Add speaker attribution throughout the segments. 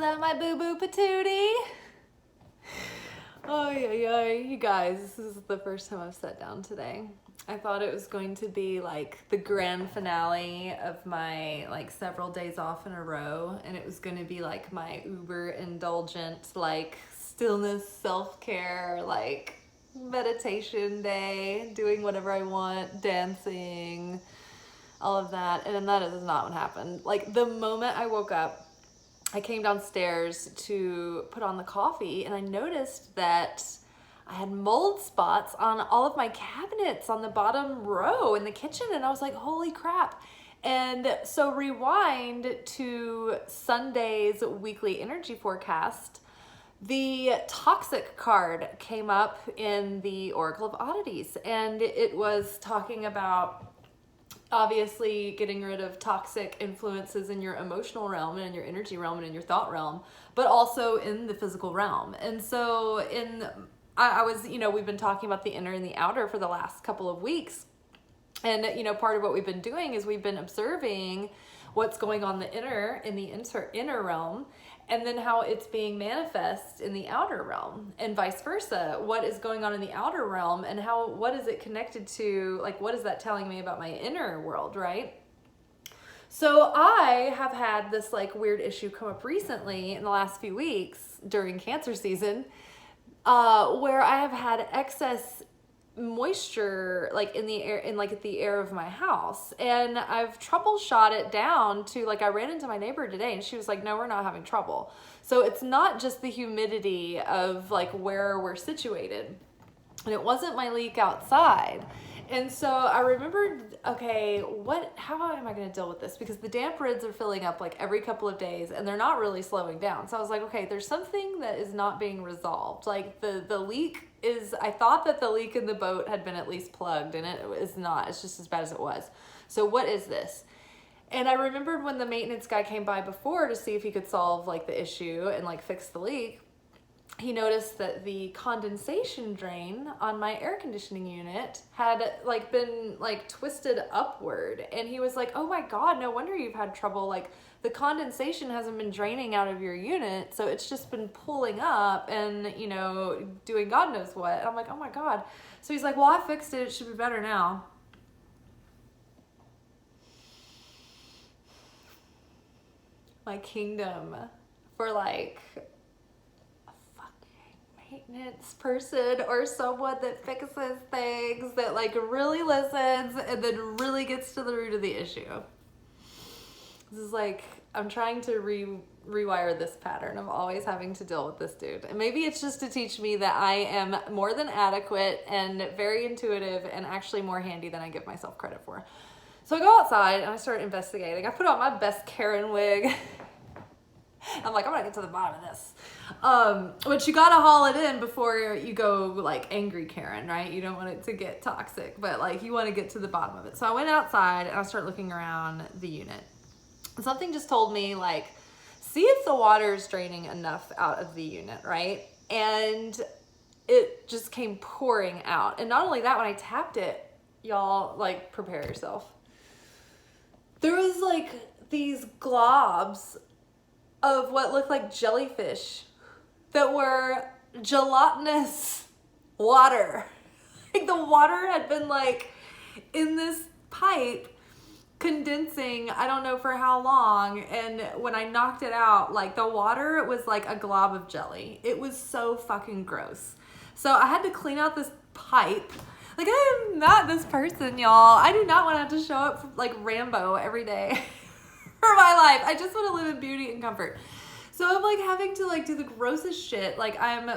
Speaker 1: that my boo-boo patootie? Oh, yeah, you guys, this is the first time I've sat down today. I thought it was going to be like the grand finale of my like several days off in a row, and it was going to be like my uber indulgent like stillness, self-care, like meditation day, doing whatever I want, dancing, all of that. And then that is not what happened. Like the moment I woke up, I came downstairs to put on the coffee and I noticed that I had mold spots on all of my cabinets on the bottom row in the kitchen, and I was like, holy crap. And so rewind to Sunday's weekly energy forecast, the toxic card came up in the Oracle of Oddities, and it was talking about obviously getting rid of toxic influences in your emotional realm and in your energy realm and in your thought realm, but also in the physical realm. And so I was, we've been talking about the inner and the outer for the last couple of weeks. And, part of what we've been doing is we've been observing what's going on in the inner realm, and then how it's being manifest in the outer realm, and vice versa. What is going on in the outer realm, and what is it connected to? Like, what is that telling me about my inner world, right? So I have had this like weird issue come up recently in the last few weeks during Cancer season, where I have had excess moisture like in the air, at the air of my house, and I've troubleshot it down to like, I ran into my neighbor today and she was like, no, we're not having trouble. So it's not just the humidity of like where we're situated, and it wasn't my leak outside. And so I remembered, okay, how am I going to deal with this? Because the damp rids are filling up like every couple of days and they're not really slowing down. So I was like, okay, there's something that is not being resolved. Like the leak I thought that the leak in the boat had been at least plugged, and it is not. It's just as bad as it was. So what is this? And I remembered when the maintenance guy came by before to see if he could solve like the issue and like fix the leak, he noticed that the condensation drain on my air conditioning unit had like been like twisted upward. And he was like, oh my God, no wonder you've had trouble. Like the condensation hasn't been draining out of your unit. So it's just been pulling up and, doing God knows what. And I'm like, oh my God. So he's like, well, I fixed it. It should be better now. My kingdom for like maintenance person or someone that fixes things, that like really listens and then really gets to the root of the issue. This is like, I'm trying to rewire this pattern of always having to deal with this dude. And maybe it's just to teach me that I am more than adequate and very intuitive and actually more handy than I give myself credit for. So I go outside and I start investigating. I put on my best Karen wig. I'm like, I'm gonna get to the bottom of this. But you gotta haul it in before you go like angry Karen, right? You don't want it to get toxic, but like you want to get to the bottom of it. So I went outside and I started looking around the unit. And something just told me like, see if the water is draining enough out of the unit, right? And it just came pouring out. And not only that, when I tapped it, y'all, like, prepare yourself. There was like these globs of what looked like jellyfish that were gelatinous water. Like the water had been like in this pipe condensing, I don't know for how long, and when I knocked it out, like the water was like a glob of jelly. It was so fucking gross. So I had to clean out this pipe. Like, I am not this person, y'all. I do not want to have to show up like Rambo every day for my life. I just want to live in beauty and comfort. So I'm like having to like do the grossest shit. Like I'm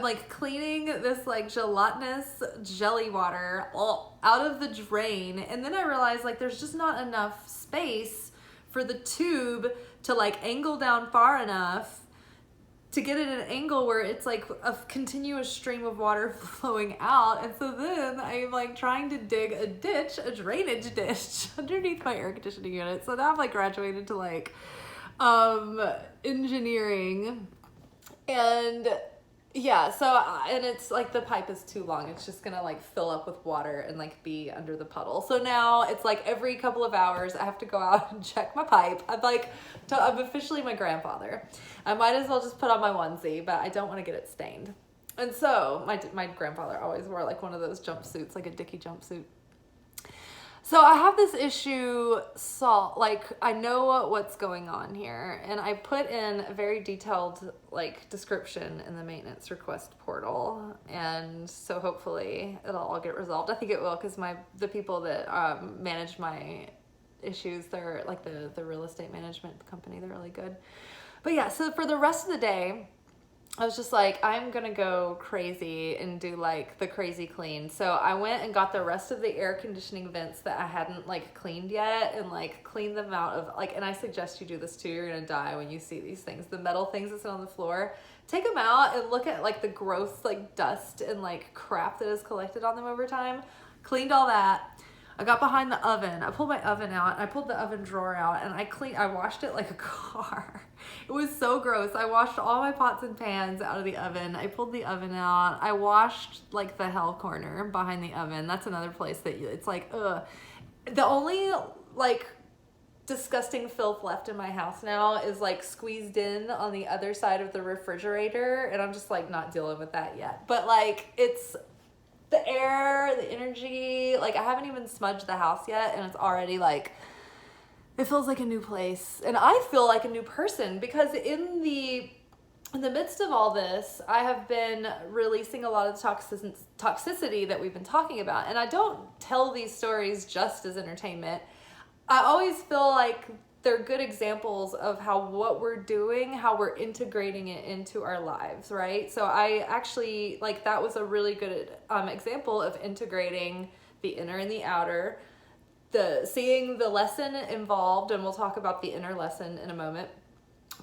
Speaker 1: like cleaning this like gelatinous jelly water all out of the drain. And then I realized like there's just not enough space for the tube to like angle down far enough to get it at an angle where it's like a continuous stream of water flowing out. And so then I'm like trying to dig a drainage ditch underneath my air conditioning unit. So now I'm like graduated to like engineering, and Yeah, so and it's like the pipe is too long. It's just gonna like fill up with water and like be under the puddle. So now it's like every couple of hours I have to go out and check my pipe. I'm officially my grandfather. I might as well just put on my onesie, but I don't want to get it stained. And so my grandfather always wore like one of those jumpsuits, like a Dickie jumpsuit. So I have this issue, like I know what's going on here, and I put in a very detailed like description in the maintenance request portal, and so hopefully it'll all get resolved. I think it will, because the people that manage my issues, they're like the real estate management company, they're really good. But yeah, so for the rest of the day, I was just like, I'm gonna go crazy and do like the crazy clean. So I went and got the rest of the air conditioning vents that I hadn't like cleaned yet, and like cleaned them out of like, and I suggest you do this too, you're gonna die when you see these things, the metal things that sit on the floor. Take them out and look at like the gross like dust and like crap that has collected on them over time. Cleaned all that. I got behind the oven. I pulled my oven out, and I pulled the oven drawer out, and I washed it like a car. It was so gross. I washed all my pots and pans out of the oven. I pulled the oven out. I washed like the hell corner behind the oven. That's another place that it's like, ugh. The only like disgusting filth left in my house now is like squeezed in on the other side of the refrigerator, and I'm just like not dealing with that yet. But like it's the air, the energy, like I haven't even smudged the house yet, and it's already like, it feels like a new place. And I feel like a new person, because in the midst of all this, I have been releasing a lot of the toxicity that we've been talking about. And I don't tell these stories just as entertainment. I always feel like they're good examples of how what we're doing, how we're integrating it into our lives, right? So I actually, like, that was a really good example of integrating the inner and the outer, seeing the lesson involved, and we'll talk about the inner lesson in a moment.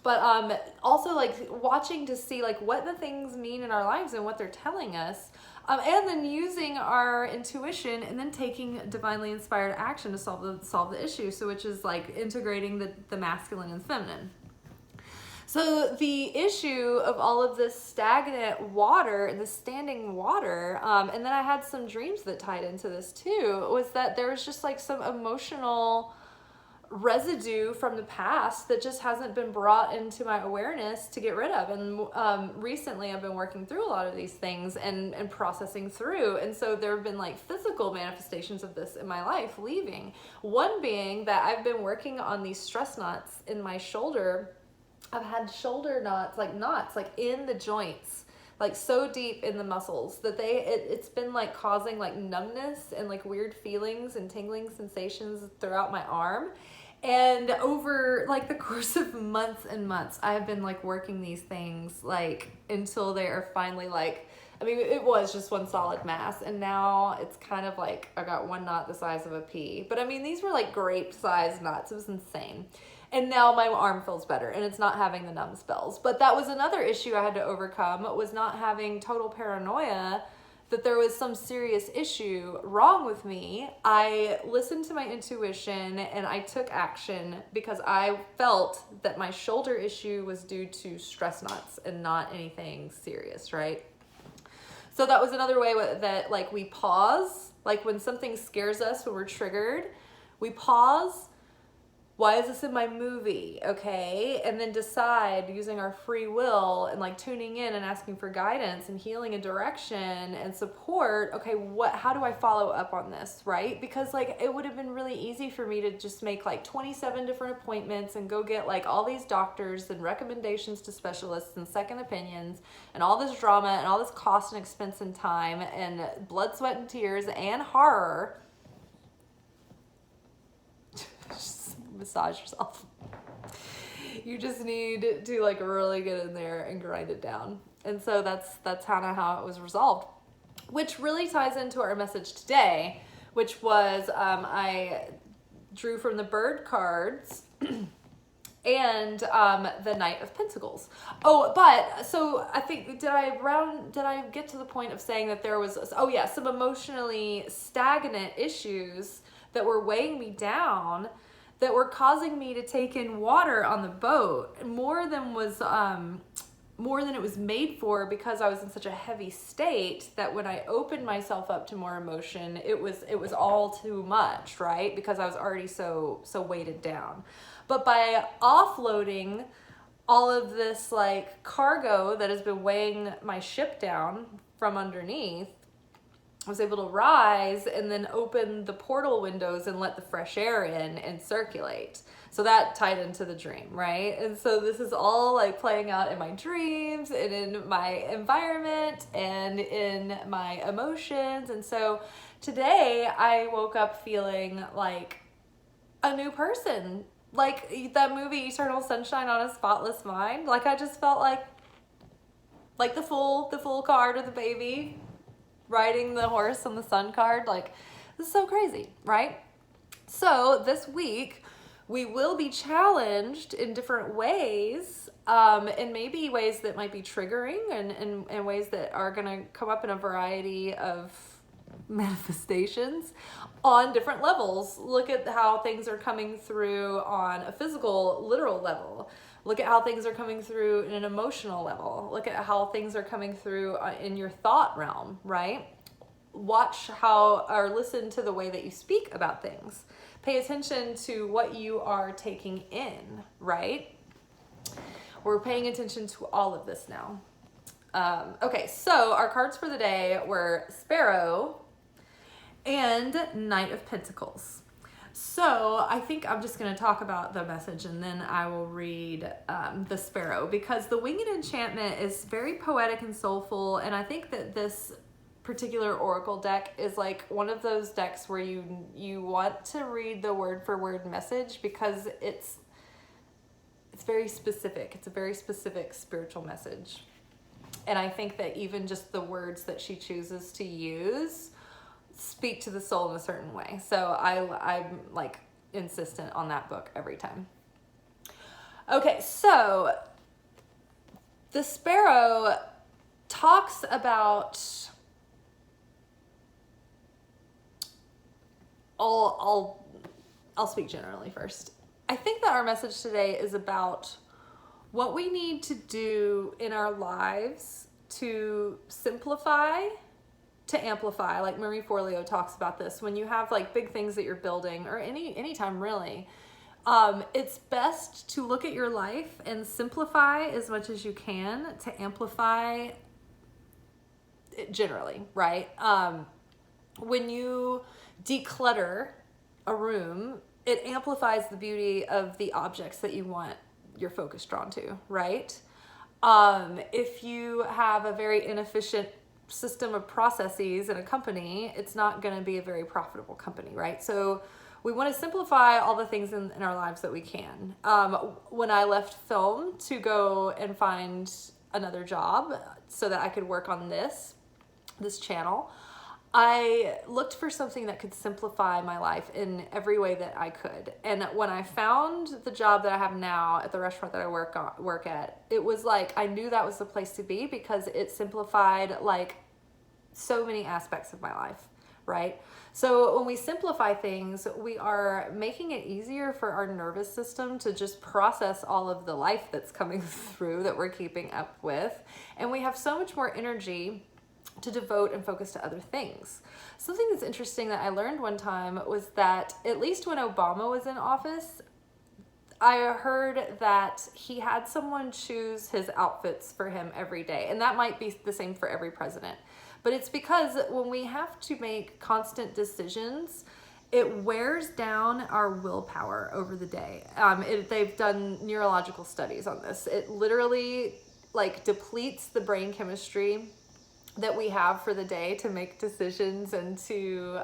Speaker 1: But also like watching to see like what the things mean in our lives and what they're telling us. And then using our intuition and then taking divinely inspired action to solve the issue. So which is like integrating the masculine and feminine. So the issue of all of this stagnant water and the standing water, and then I had some dreams that tied into this too, was that there was just like some emotional residue from the past that just hasn't been brought into my awareness to get rid of. And recently I've been working through a lot of these things and processing through, and so there have been like physical manifestations of this in my life leaving. One being that I've been working on these stress knots in my shoulder. I've had shoulder knots like in the joints, like so deep in the muscles that it's been like causing like numbness and like weird feelings and tingling sensations throughout my arm. And over like the course of months and months, I have been like working these things like until they are finally like, I mean, it was just one solid mass, and now it's kind of like I got one knot the size of a pea. But I mean, these were like grape-sized knots. It was insane. And now my arm feels better, and it's not having the numb spells. But that was another issue I had to overcome, was not having total paranoia that there was some serious issue wrong with me. I listened to my intuition and I took action because I felt that my shoulder issue was due to stress knots and not anything serious, right? So that was another way that like we pause, like when something scares us, when we're triggered, we pause. Why is this in my movie? Okay. And then decide using our free will and like tuning in and asking for guidance and healing and direction and support. Okay. How do I follow up on this? Right. Because like, it would have been really easy for me to just make like 27 different appointments and go get like all these doctors and recommendations to specialists and second opinions and all this drama and all this cost and expense and time and blood, sweat, and tears and horror. Massage yourself. You just need to like really get in there and grind it down. And so that's kind of how it was resolved, which really ties into our message today, which was I drew from the bird cards and the Knight of Pentacles. Oh, but so I think did I get to the point of saying that there was some emotionally stagnant issues that were weighing me down, that were causing me to take in water on the boat more than was more than it was made for, because I was in such a heavy state that when I opened myself up to more emotion, it was all too much, right? Because I was already so weighted down. But by offloading all of this like cargo that has been weighing my ship down from underneath, I was able to rise and then open the portal windows and let the fresh air in and circulate. So that tied into the dream, right? And so this is all like playing out in my dreams and in my environment and in my emotions. And so today I woke up feeling like a new person. Like that movie Eternal Sunshine on a Spotless Mind. Like I just felt like the full card of the baby riding the horse on the sun card. Like, this is so crazy, right? So this week we will be challenged in different ways, and maybe ways that might be triggering and ways that are going to come up in a variety of manifestations on different levels. Look at how things are coming through on a physical, literal level. Look at how things are coming through in an emotional level. Look at how things are coming through in your thought realm, right? Watch how, or listen to the way that you speak about things. Pay attention to what you are taking in, right? We're paying attention to all of this now. Okay, so our cards for the day were Sparrow and Knight of Pentacles. So I think I'm just going to talk about the message and then I will read the Sparrow, because the Winged Enchantment is very poetic and soulful, and I think that this particular oracle deck is like one of those decks where you want to read the word for word message, because it's very specific. It's a very specific spiritual message. And I think that even just the words that she chooses to use speak to the soul in a certain way. So I'm like insistent on that book every time. Okay, so the Sparrow talks about, I'll speak generally first. I think that our message today is about what we need to do in our lives to simplify, to amplify. Like Marie Forleo talks about this. When you have like big things that you're building, or anytime really, it's best to look at your life and simplify as much as you can to amplify it generally, right? When you declutter a room, it amplifies the beauty of the objects that you want your focus drawn to, right? If you have a very inefficient system of processes in a company, it's not going to be a very profitable company, right? So we want to simplify all the things in our lives that we can. When I left film to go and find another job so that I could work on this channel, I looked for something that could simplify my life in every way that I could. And when I found the job that I have now at the restaurant that I work at, it was like I knew that was the place to be, because it simplified like so many aspects of my life, right? So when we simplify things, we are making it easier for our nervous system to just process all of the life that's coming through that we're keeping up with. And we have so much more energy to devote and focus to other things. Something that's interesting that I learned one time was that at least when Obama was in office, I heard that he had someone choose his outfits for him every day. And that might be the same for every president. But it's because when we have to make constant decisions, it wears down our willpower over the day. They've done neurological studies on this. It literally like depletes the brain chemistry that we have for the day to make decisions and to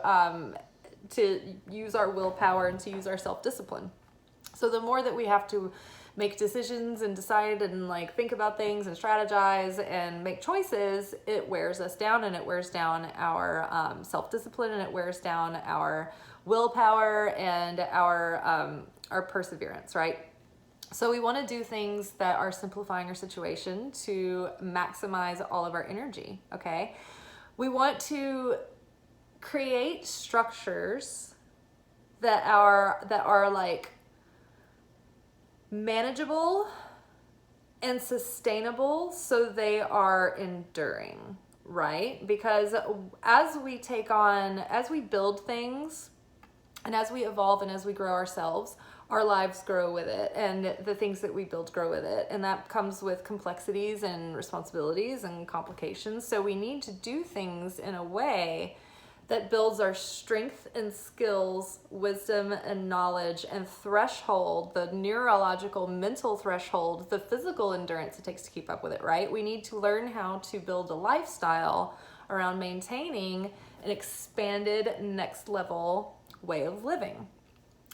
Speaker 1: use our willpower and to use our self-discipline. So the more that we have to make decisions and decide and like think about things and strategize and make choices, it wears us down, and it wears down our self-discipline, and it wears down our willpower and our perseverance, right? So we want to do things that are simplifying our situation to maximize all of our energy, okay? We want to create structures that are like manageable and sustainable, so they are enduring, right? Because as we build things, and as we evolve and as we grow ourselves, our lives grow with it, and the things that we build grow with it. And that comes with complexities and responsibilities and complications. So we need to do things in a way that builds our strength and skills, wisdom and knowledge and threshold, the neurological, mental threshold, the physical endurance it takes to keep up with it, right? We need to learn how to build a lifestyle around maintaining an expanded next level way of living.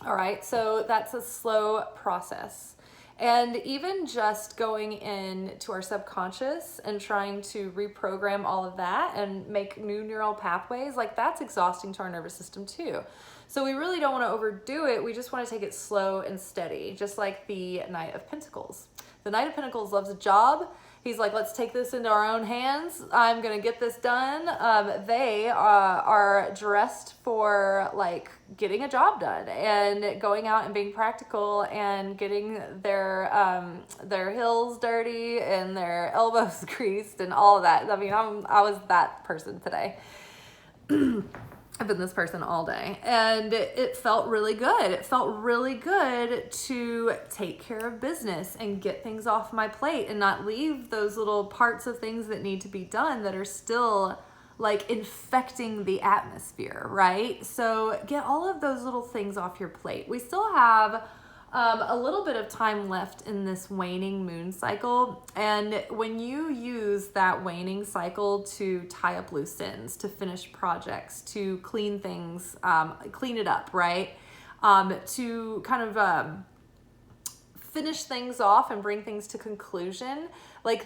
Speaker 1: All right, so that's a slow process. And even just going into our subconscious and trying to reprogram all of that and make new neural pathways, like that's exhausting to our nervous system too. So we really don't want to overdo it. We just want to take it slow and steady, just like the Knight of Pentacles. The Knight of Pentacles loves a job. He's like, let's take this into our own hands. I'm going to get this done. They are dressed for like getting a job done and going out and being practical and getting their heels dirty and their elbows greased and all of that. I mean, I was that person today. I've been this person all day, and it felt really good. It felt really good to take care of business and get things off my plate and not leave those little parts of things that need to be done that are still like infecting the atmosphere, right? So get all of those little things off your plate. We still have a little bit of time left in this waning moon cycle. And when you use that waning cycle to tie up loose ends, to finish projects, to clean things, clean it up, right? To kind of finish things off and bring things to conclusion, like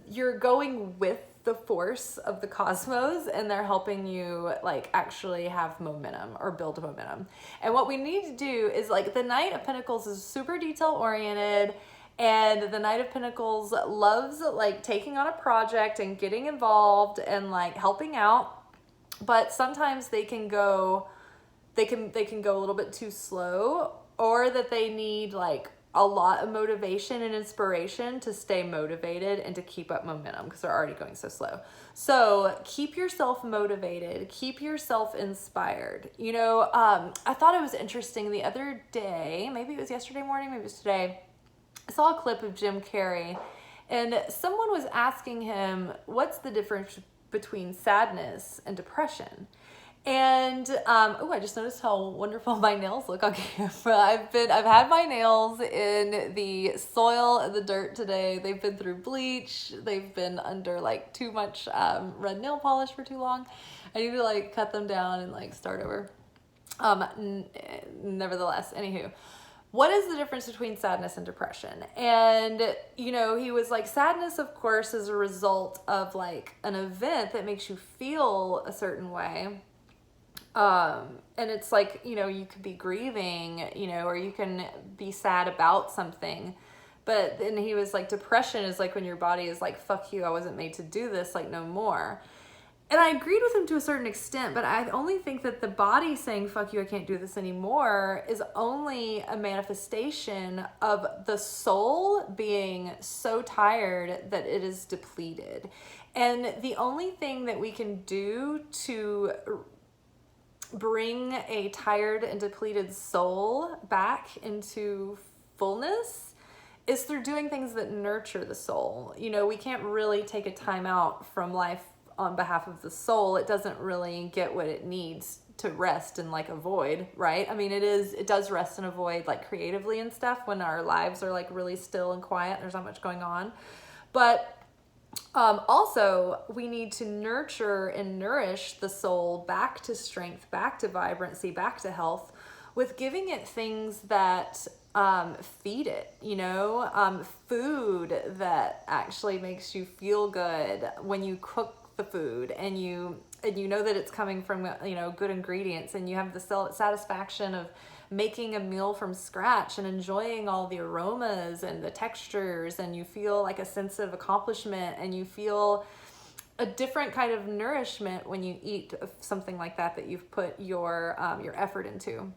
Speaker 1: you're going with the force of the cosmos, and they're helping you like actually have momentum or build momentum. And what we need to do is, like, the Knight of Pentacles is super detail oriented, and the Knight of Pentacles loves like taking on a project and getting involved and like helping out, but sometimes they can go a little bit too slow, or that they need like a lot of motivation and inspiration to stay motivated and to keep up momentum because they're already going so slow. So keep yourself motivated, keep yourself inspired. You know, I thought it was interesting the other day, maybe it was yesterday morning, maybe it was today, I saw a clip of Jim Carrey, and someone was asking him, what's the difference between sadness and depression? And I just noticed how wonderful my nails look on camera. I've had my nails in the soil and the dirt today. They've been through bleach. They've been under like too much red nail polish for too long. I need to like cut them down and like start over. Nevertheless, anywho, what is the difference between sadness and depression? And, you know, he was like, sadness, of course, is a result of like an event that makes you feel a certain way. And it's like, you know, you could be grieving, you know, or you can be sad about something. But then he was like, depression is like when your body is like, fuck you, I wasn't made to do this, like no more. And I agreed with him to a certain extent, but I only think that the body saying, fuck you, I can't do this anymore, is only a manifestation of the soul being so tired that it is depleted. And the only thing that we can do to bring a tired and depleted soul back into fullness is through doing things that nurture the soul. You know, we can't really take a time out from life on behalf of the soul. It doesn't really get what it needs to rest and like avoid, right? I mean, it does rest and avoid like creatively and stuff when our lives are like really still and quiet, there's not much going on. But also, we need to nurture and nourish the soul back to strength, back to vibrancy, back to health, with giving it things that feed it, you know, food that actually makes you feel good when you cook the food, and you know that it's coming from, you know, good ingredients, and you have the satisfaction of making a meal from scratch and enjoying all the aromas and the textures, and you feel like a sense of accomplishment, and you feel a different kind of nourishment when you eat something like that you've put your effort into.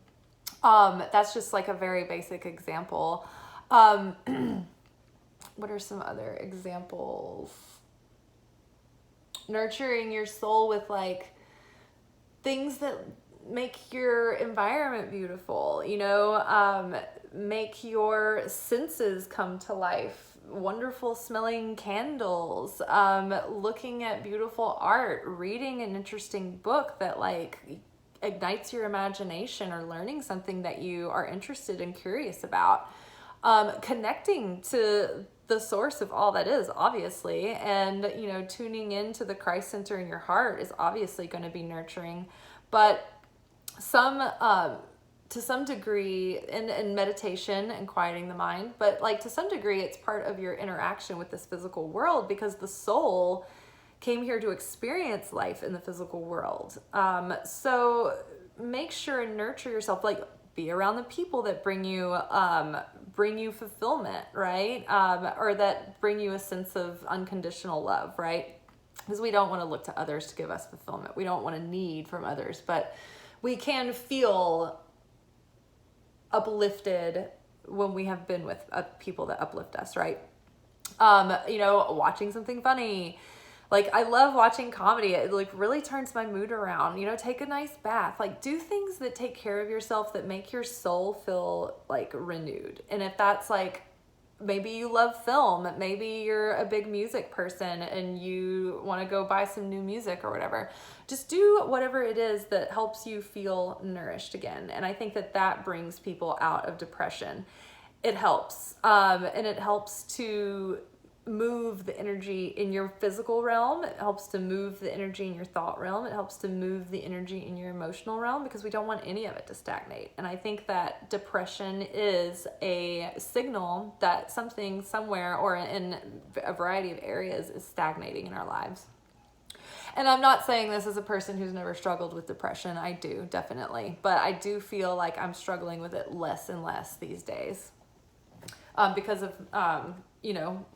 Speaker 1: That's just like a very basic example. what are some other examples? Nurturing your soul with like things that make your environment beautiful, you know, make your senses come to life. Wonderful smelling candles, looking at beautiful art, reading an interesting book that like ignites your imagination, or learning something that you are interested and curious about. Connecting to the source of all that is, obviously, and, you know, tuning into the Christ center in your heart is obviously going to be nurturing. But to some degree, in meditation and quieting the mind, but like to some degree, it's part of your interaction with this physical world, because the soul came here to experience life in the physical world. So make sure and nurture yourself, like be around the people that bring you fulfillment, right? Or that bring you a sense of unconditional love, right? Because we don't want to look to others to give us fulfillment. We don't want to need from others, but we can feel uplifted when we have been with people that uplift us, right? You know, watching something funny. Like, I love watching comedy. It like really turns my mood around. You know, take a nice bath. Like, do things that take care of yourself, that make your soul feel like renewed. And if that's like, maybe you love film, maybe you're a big music person and you want to go buy some new music or whatever. Just do whatever it is that helps you feel nourished again. And I think that that brings people out of depression. It helps. And it helps to move the energy in your physical realm. It helps to move the energy in your thought realm. It helps to move the energy in your emotional realm, because we don't want any of it to stagnate. And I think that depression is a signal that something somewhere, or in a variety of areas, is stagnating in our lives. And I'm not saying this as a person who's never struggled with depression. I do, definitely. But I do feel like I'm struggling with it less and less these days, because of, you know,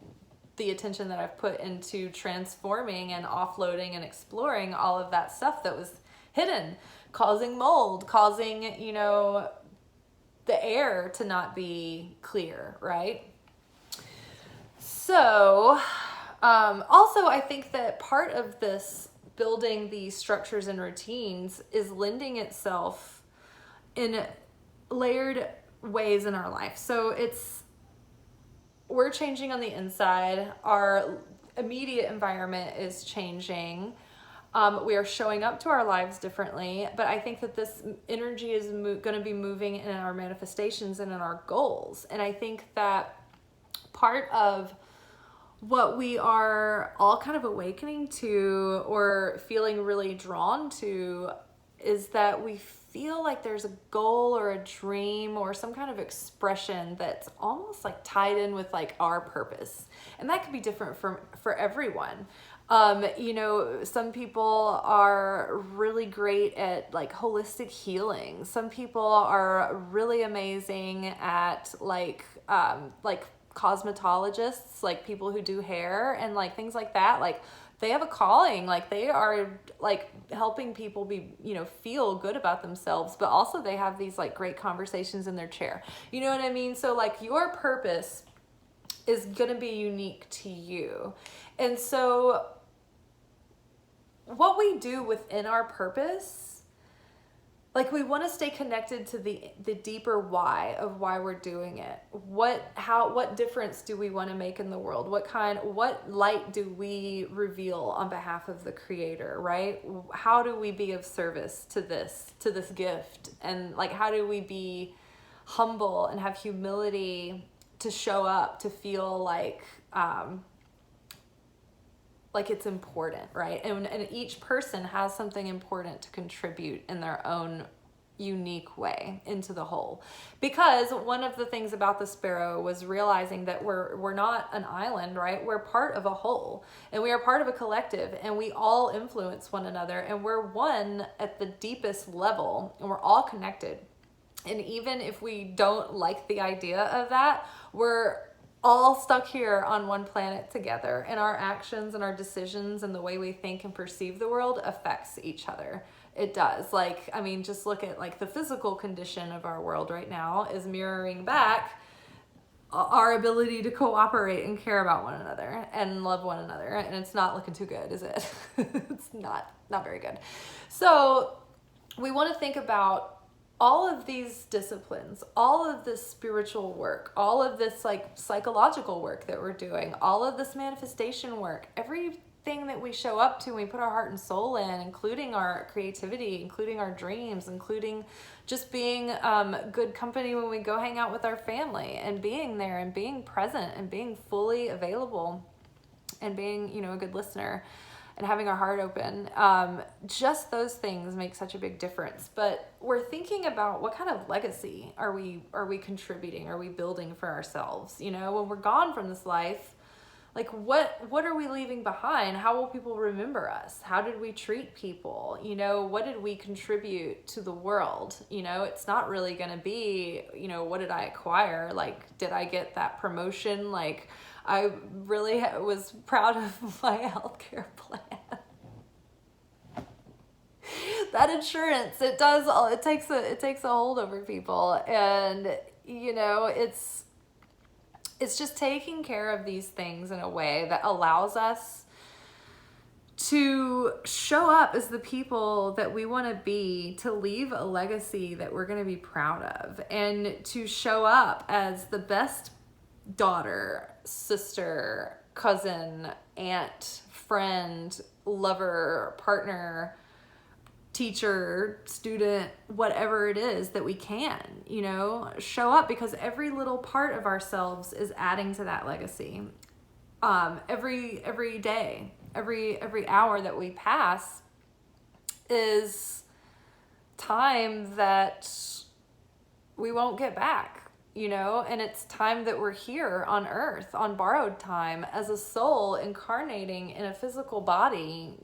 Speaker 1: the attention that I've put into transforming and offloading and exploring all of that stuff that was hidden, causing mold, causing, you know, the air to not be clear, right? So, also, I think that part of this building these structures and routines is lending itself in layered ways in our life. So we're changing on the inside. Our immediate environment is changing. We are showing up to our lives differently, but I think that this energy is going to be moving in our manifestations and in our goals. And I think that part of what we are all kind of awakening to, or feeling really drawn to, is that we feel like there's a goal or a dream or some kind of expression that's almost like tied in with like our purpose. And that could be different for everyone. You know, some people are really great at like holistic healing. Some people are really amazing at like cosmetologists, like people who do hair and like things like that. Like, they have a calling, like they are like helping people be, you know, feel good about themselves, but also they have these like great conversations in their chair. You know what I mean? So like your purpose is going to be unique to you. And so what we do within our purpose, like, we want to stay connected to the deeper why of why we're doing it. What difference do we want to make in the world? What light do we reveal on behalf of the Creator, right? How do we be of service to this gift? And like, how do we be humble and have humility to show up, to feel like it's important, right? And each person has something important to contribute in their own unique way into the whole. Because one of the things about the Sparrow was realizing that we're not an island, right? We're part of a whole, and we are part of a collective, and we all influence one another, and we're one at the deepest level, and we're all connected. And even if we don't like the idea of that, we're all stuck here on one planet together, and our actions and our decisions and the way we think and perceive the world affects each other. It does. Like, I mean, just look at like the physical condition of our world right now is mirroring back, you know, the energy of the Sparrow. And so, like, when we start to our ability to cooperate and care about one another and love one another. And it's not looking too good, is it? It's not very good. So we want to think about all of these disciplines, all of this spiritual work, all of this like psychological work that we're doing, all of this manifestation work, everything that we show up to, we put our heart and soul in, including our creativity, including our dreams, including just being good company when we go hang out with our family, and being there and being present and being fully available and being, you know, a good listener and having our heart open. Just those things make such a big difference. But we're thinking about what kind of legacy are we contributing? Are we building for ourselves? You know, when we're gone from this life, like what are we leaving behind? How will people remember us? How did we treat people? You know, what did we contribute to the world? You know, it's not really going to be, you know, what did I acquire? Like, did I get that promotion? Like, I really was proud of my healthcare plan. That insurance, it takes a hold over people. And, you know, it's just taking care of these things in a way that allows us to show up as the people that we want to be, to leave a legacy that we're going to be proud of, and to show up as the best daughter, sister, cousin, aunt, friend, lover, partner, teacher, student, whatever it is that we can, you know, show up, because every little part of ourselves is adding to that legacy. Every day, every hour that we pass is time that we won't get back. You know, and it's time that we're here on earth, on borrowed time, as a soul incarnating in a physical body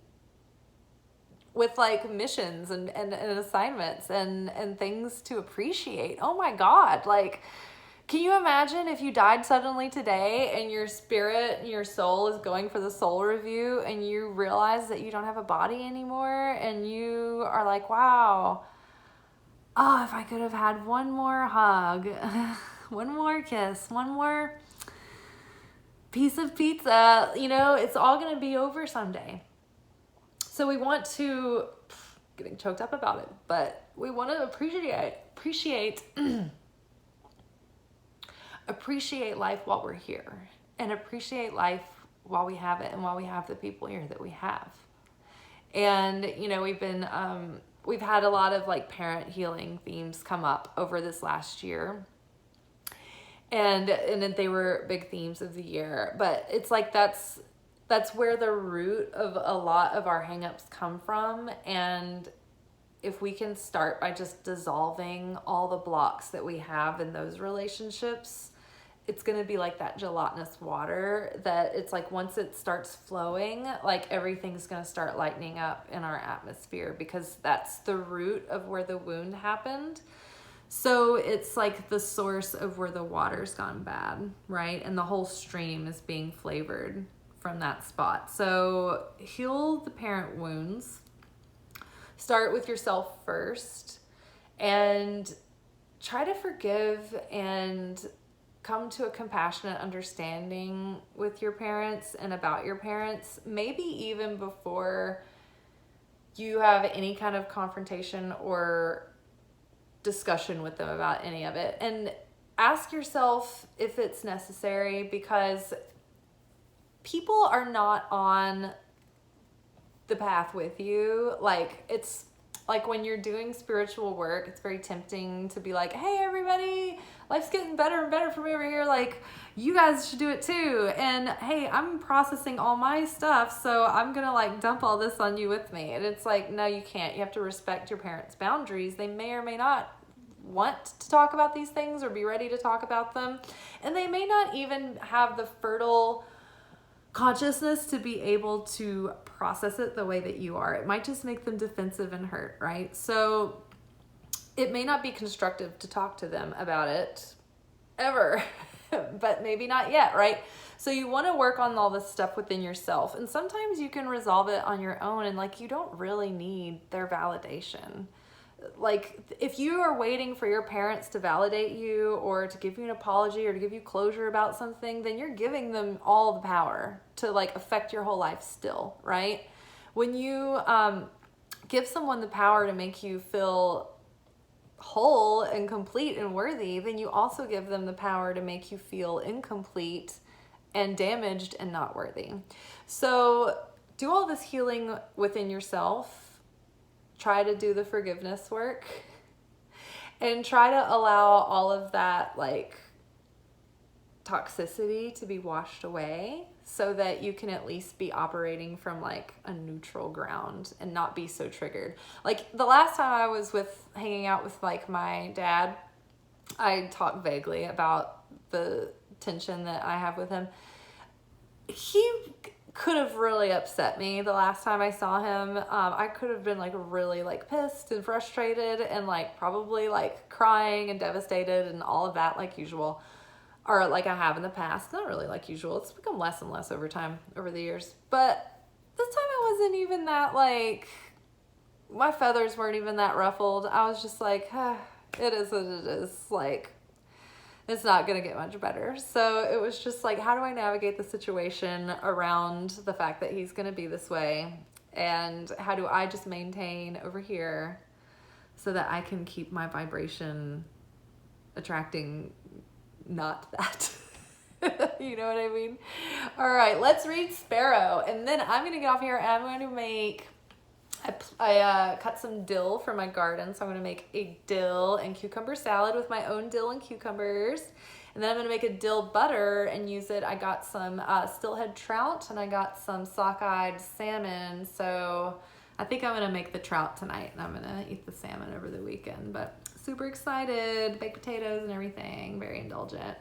Speaker 1: with like missions and assignments and things to appreciate. Oh my God. Like, can you imagine if you died suddenly today and your spirit and your soul is going for the soul review and you realize that you don't have a body anymore, and you are like, wow, oh, if I could have had one more hug, one more kiss, one more piece of pizza, you know, it's all going to be over someday. So we want to, getting choked up about it, but we want to appreciate life while we're here, and appreciate life while we have it, and while we have the people here that we have. And, you know, we've had a lot of like parent healing themes come up over this last year. And they were big themes of the year, but it's like, that's where the root of a lot of our hangups come from. And if we can start by just dissolving all the blocks that we have in those relationships, it's going to be like that gelatinous water that it's like, once it starts flowing, like everything's going to start lightening up in our atmosphere, because that's the root of where the wound happened. So it's like the source of where the water's gone bad, right? And the whole stream is being flavored from that spot. So heal the parent wounds. Start with yourself first, and try to forgive and come to a compassionate understanding with your parents and about your parents, maybe even before you have any kind of confrontation or discussion with them about any of it. And ask yourself if it's necessary, because people are not on the path with you. Like, it's like when you're doing spiritual work, it's very tempting to be like, hey, everybody, life's getting better and better for me over here. Like, you guys should do it too. And hey, I'm processing all my stuff, so I'm going to like dump all this on you with me. And it's like, no, you can't. You have to respect your parents' boundaries. They may or may not want to talk about these things or be ready to talk about them. And they may not even have the fertile consciousness to be able to process it the way that you are. It might just make them defensive and hurt, right? So it may not be constructive to talk to them about it ever, but maybe not yet, right? So you want to work on all this stuff within yourself. And sometimes you can resolve it on your own, and like, you don't really need their validation. like, if you are waiting for your parents to validate you or to give you an apology or to give you closure about something, then you're giving them all the power to like affect your whole life still, right? When you give someone the power to make you feel whole and complete and worthy, then you also give them the power to make you feel incomplete and damaged and not worthy. So do all this healing within yourself. Try to do the forgiveness work and try to allow all of that like toxicity to be washed away so that you can at least be operating from like a neutral ground and not be so triggered. Like the last time I was hanging out with like my dad, I talked vaguely about the tension that I have with him. He could have really upset me the last time I saw him. I could have been like really like pissed and frustrated and like probably like crying and devastated and all of that like usual, or like I have in the past. Not really like usual. It's become less and less over time, over the years. But this time I wasn't even that like, my feathers weren't even that ruffled. I was just like, it is what it is. Like, it's not going to get much better. So it was just like, how do I navigate the situation around the fact that he's going to be this way? And how do I just maintain over here so that I can keep my vibration attracting not that? You know what I mean? All right, let's read Sparrow. And then I'm going to get off here and I'm going to make... I cut some dill from my garden, so I'm going to make a dill and cucumber salad with my own dill and cucumbers. And then I'm going to make a dill butter and use it. I got some stillhead trout and I got some sockeyed salmon. So I think I'm going to make the trout tonight and I'm going to eat the salmon over the weekend. But super excited, baked potatoes and everything, very indulgent.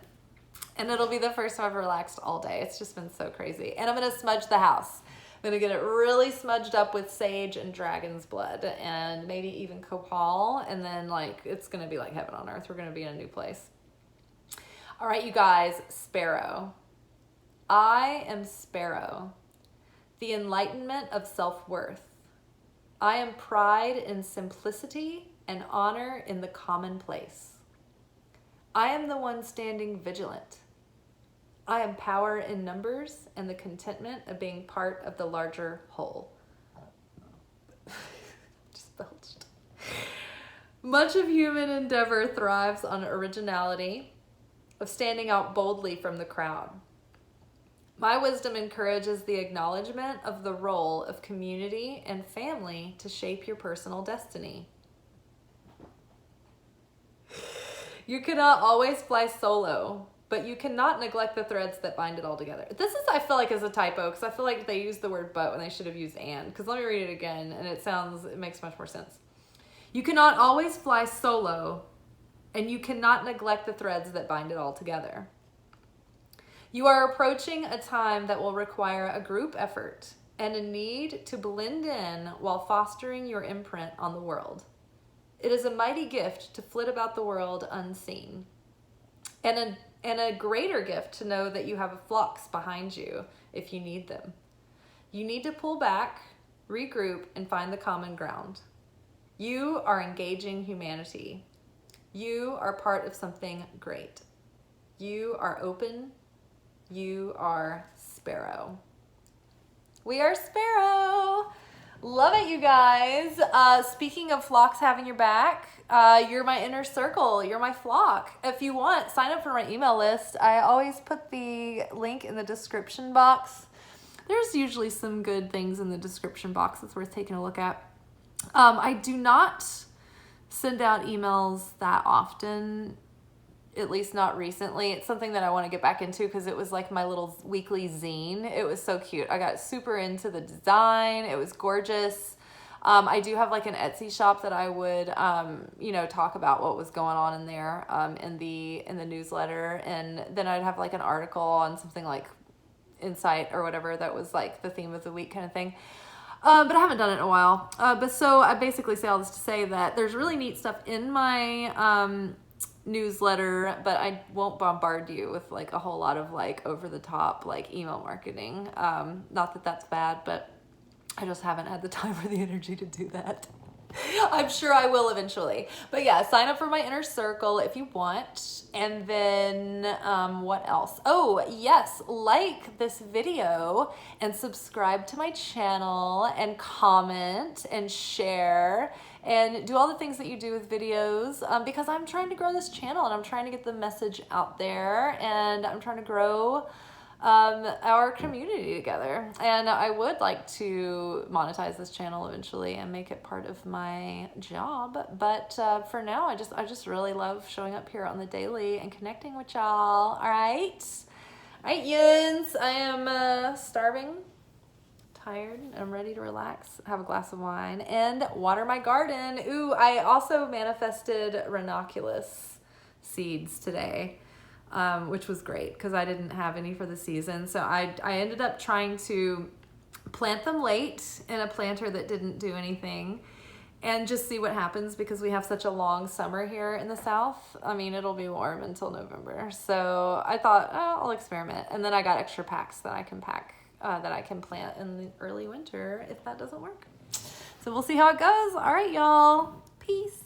Speaker 1: And it'll be the first time I've relaxed all day. It's just been so crazy. And I'm going to smudge the house. I'm gonna get it really smudged up with sage and dragon's blood and maybe even copal, and then like it's gonna be like heaven on earth. We're gonna be in a new place. All right, you guys, Sparrow. I am Sparrow, the enlightenment of self-worth. I am pride in simplicity and honor in the commonplace. I am the one standing vigilant. I am power in numbers and the contentment of being part of the larger whole. Just belched. Much of human endeavor thrives on originality, of standing out boldly from the crowd. My wisdom encourages the acknowledgement of the role of community and family to shape your personal destiny. You cannot always fly solo, but you cannot neglect the threads that bind it all together. This is, I feel like, is a typo because I feel like they used the word but when they should have used and. Because let me read it again and it makes much more sense. You cannot always fly solo, and you cannot neglect the threads that bind it all together. You are approaching a time that will require a group effort and a need to blend in while fostering your imprint on the world. It is a mighty gift to flit about the world unseen. And a greater gift to know that you have flocks behind you if you need them. You need to pull back, regroup, and find the common ground. You are engaging humanity. You are part of something great. You are open. You are Sparrow. We are Sparrow. Love it, you guys. Speaking of flocks having your back, you're my inner circle. You're my flock. If you want, sign up for my email list. I always put the link in the description box. There's usually some good things in the description box that's worth taking a look at. I do not send out emails that often, at least not recently. It's something that I want to get back into because it was like my little weekly zine. It was so cute. I got super into the design. It was gorgeous. I do have like an Etsy shop that I would, talk about what was going on in there, in the newsletter. And then I'd have like an article on something like insight or whatever that was like the theme of the week kind of thing. But I haven't done it in a while. But so I basically say all this to say that there's really neat stuff in my, newsletter, but I won't bombard you with like a whole lot of like over the top like email marketing. Not that that's bad, but I just haven't had the time or the energy to do that. I'm sure I will eventually. But yeah, sign up for my inner circle if you want. And then what else? Oh, yes, like this video and subscribe to my channel and comment and share and do all the things that you do with videos because I'm trying to grow this channel and I'm trying to get the message out there and I'm trying to grow our community together. And I would like to monetize this channel eventually and make it part of my job. But for now, I just really love showing up here on the daily and connecting with y'all. All right, Yins, I am starving, tired, I'm ready to relax, have a glass of wine, and water my garden. Ooh, I also manifested ranunculus seeds today. Which was great because I didn't have any for the season. So I ended up trying to plant them late in a planter that didn't do anything and just see what happens because we have such a long summer here in the South. I mean, it'll be warm until November. So I thought, oh, I'll experiment. And then I got extra packs that I can plant in the early winter if that doesn't work. So we'll see how it goes. All right, y'all. Peace.